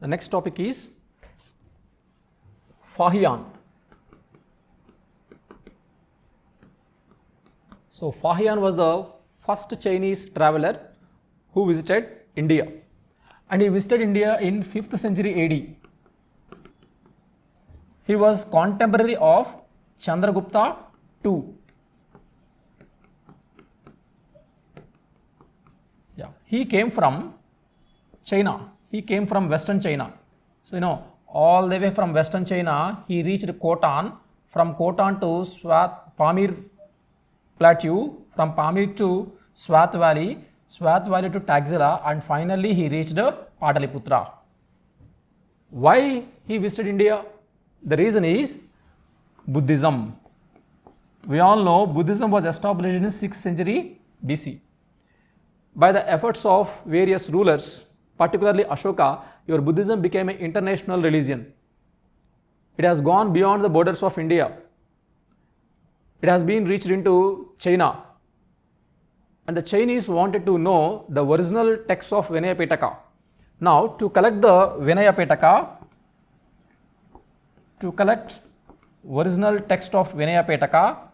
The next topic is Fa-Hien. So Fa-Hien was the first Chinese traveler who visited India, and he visited India in 5th century AD. He was contemporary of Chandragupta II. He came from China. He came from Western China. So all the way from Western China, he reached Khotan. From Khotan to Pamir Plateau, from Pamir to Swat Valley to Taxila, and finally he reached Pataliputra. Why he visited India? The reason is Buddhism. We all know Buddhism was established in 6th century BC. By the efforts of various rulers, particularly Ashoka, your Buddhism became an international religion. It has gone beyond the borders of India. It has been reached into China. And the Chinese wanted to know the original text of Vinaya Pitaka. Now, to collect the Vinaya Pitaka, original text of Vinaya Pitaka,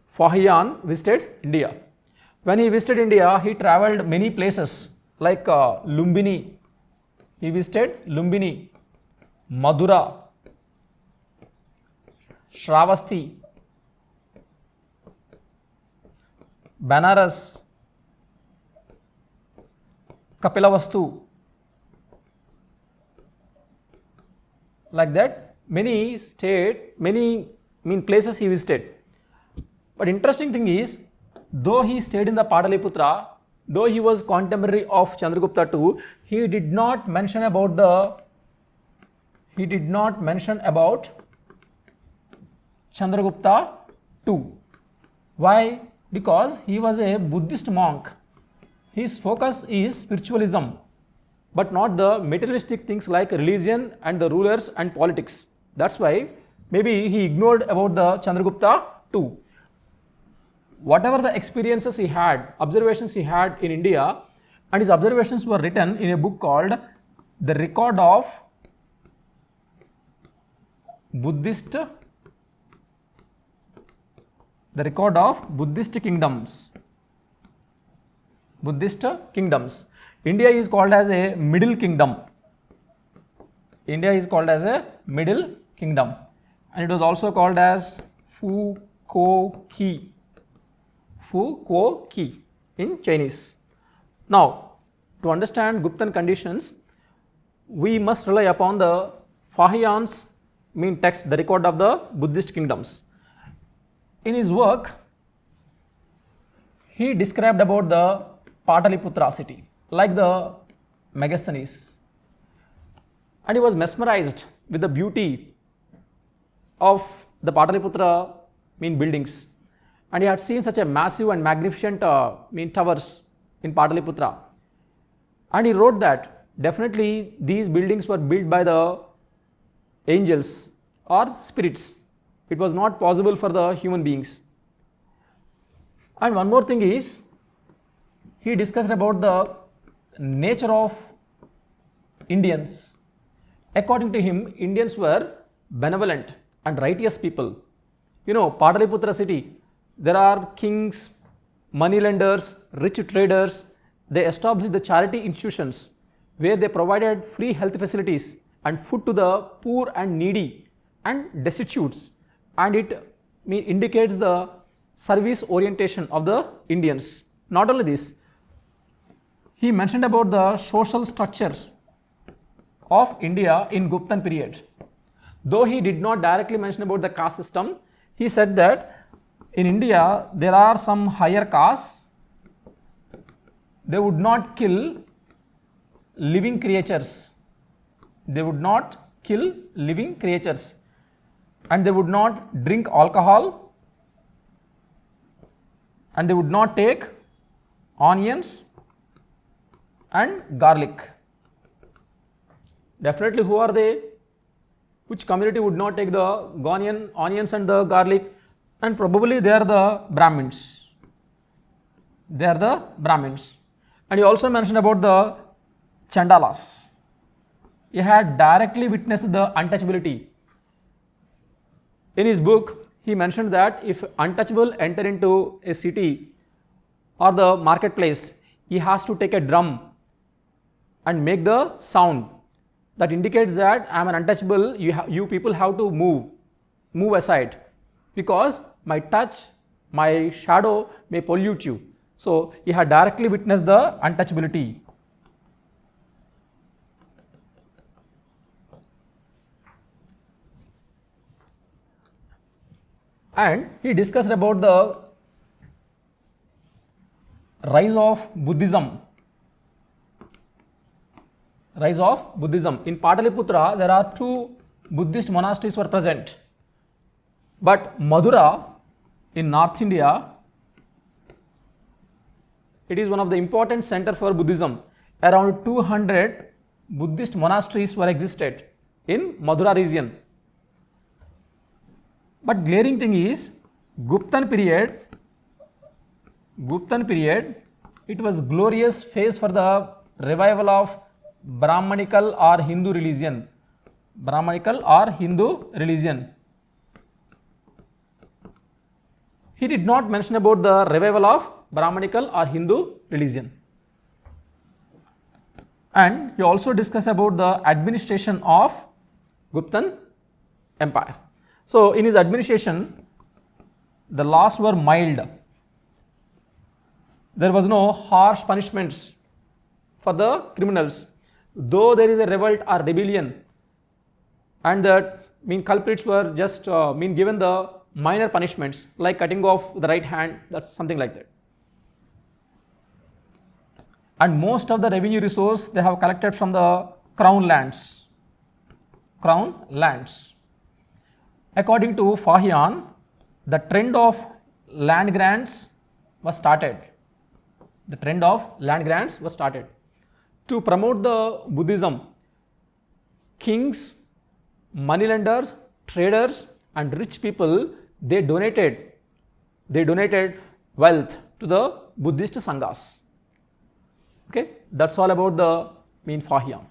Fa-Hien visited India. When he visited India, he travelled many places like Lumbini. He visited Lumbini, Madura, Shravasti, Banaras, Kapilavastu. Like that, many places he visited. But interesting thing is, though he stayed in the Pataliputra, though he was contemporary of Chandragupta II, he did not mention about Chandragupta II. Why? Because he was a Buddhist monk. His focus is spiritualism, but not the materialistic things like religion and the rulers and politics. That's why maybe he ignored about the Chandragupta II. Whatever the experiences he had, observations he had in India, and his observations were written in a book called The Record of Buddhist Kingdoms. India is called as a middle kingdom. And it was also called as Fu-Ko-Ki in Chinese. Now, to understand Guptan conditions, we must rely upon the Fa-Hien's text, the record of the Buddhist kingdoms. In his work, he described about the Pataliputra city, like the Megasthenes, and he was mesmerized with the beauty of the Pataliputra buildings. And he had seen such a massive and magnificent towers in Pataliputra. And he wrote that definitely these buildings were built by the angels or spirits. It was not possible for the human beings. And one more thing is, he discussed about the nature of Indians. According to him, Indians were benevolent and righteous people. Pataliputra city, there are kings, moneylenders, rich traders. They established the charity institutions where they provided free health facilities and food to the poor and needy and destitutes. And it indicates the service orientation of the Indians. Not only this, he mentioned about the social structure of India in Guptan period. Though he did not directly mention about the caste system, he said that in India there are some higher castes. They would not kill living creatures. And they would not drink alcohol, and they would not take onions and garlic. Definitely, who are they? Which community would not take the onions and the garlic? And probably they are the Brahmins. And he also mentioned about the Chandalas. he had directly witnessed the untouchability. In his book, he mentioned that if untouchable enter into a city or the marketplace, he has to take a drum and make the sound that indicates that I am an untouchable. You people have to move aside, because my touch, my shadow may pollute you. So he had directly witnessed the untouchability. And he discussed about the rise of Buddhism. Rise of Buddhism. In Pataliputra, there are 2 Buddhist monasteries were present. But Madura in North India, it is one of the important center for Buddhism. Around 200 Buddhist monasteries were existed in Madura region. But glaring thing is, Guptan period, it was glorious phase for the revival of Brahmanical or Hindu religion. Brahmanical or Hindu religion. He did not mention about the revival of Brahmanical or Hindu religion. And he also discussed about the administration of Guptan Empire. So in his administration, the laws were mild. There was no harsh punishments for the criminals. Though there is a revolt or rebellion, and the culprits were just given the minor punishments like cutting off the right hand, that's something like that. And most of the revenue resource they have collected from the crown lands. Crown lands. According to Fa-Hien, the trend of land grants was started. The trend of land grants was started. To promote the Buddhism, kings, moneylenders, traders and rich people, they donated wealth to the Buddhist sanghas. Okay, that's all about the Fa-Hien.